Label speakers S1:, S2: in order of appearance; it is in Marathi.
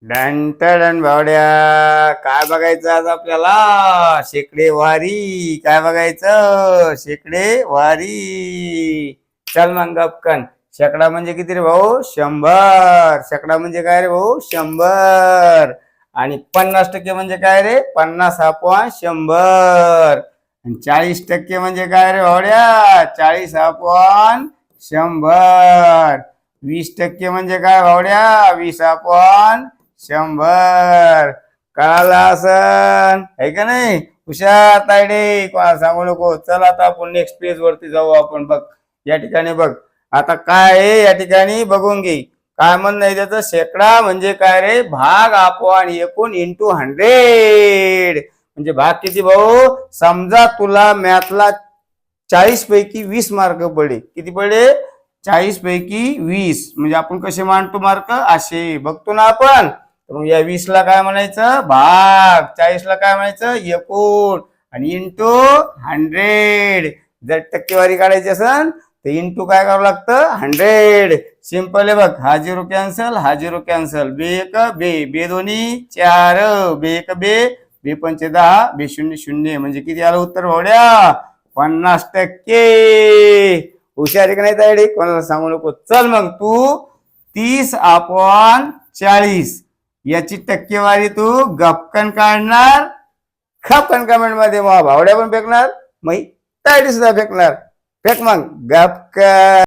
S1: डन भावड्या. काय बघायचं आज आपल्याला? शेकडे वारी. काय बघायचं? शेकडे वारी. चल मग गपकन. शेकडा म्हणजे किती रे भाऊ? 100. शेकडा म्हणजे काय रे भाऊ? 100. आणि 50% म्हणजे काय रे? 50/100. आणि 40% म्हणजे काय रे भावड्या? 40/100. 20% म्हणजे काय भावड्या? 20/100. कळालं असन आहे का नाही? हुशार तायडे, कोणाला सांगू नको. चल आता आपण नेक्स्ट पेज वरती जाऊ. आपण बघ या ठिकाणी बघ आता काय आहे या ठिकाणी बघून घे. काय म्हणणं आहे त्याचं? शेकडा म्हणजे काय रे? भाग अपॉन एकूण इंटू 100. म्हणजे भाग किती भाऊ? समजा तुला मॅथला 40 पैकी 20 मार्क पडले. किती पडले? 40 पैकी 20. म्हणजे आपण कसे मांडतो मार्क? असे बघतो ना आपण. मग या 20 ला काय म्हणायचं? भाग. 40 ला काय म्हणायचं? एकूण. आणि इंटू 100. जर टक्केवारी काढायची असेल तर इंटू काय करावं लागतं? 100. सिंपल आहे बघ. हा 0 कॅन्सल, हा 0 कॅन्सल. बे एक बे, बे दोन्ही 4, बे एक बे, बे पंचे 10, बे शून्य 0. म्हणजे किती आलं उत्तर भावड्या? 50%. हुशारी का नाही तायडे? कोणाला सांगू नको. चल मग तू 30/40 याची टक्केवारी तू गपकन काढणार. खपकन कमेंट मध्ये मग भावड्या पण फेकणार, मग तायडी सुद्धा फेकणार. फेक मग गपकन.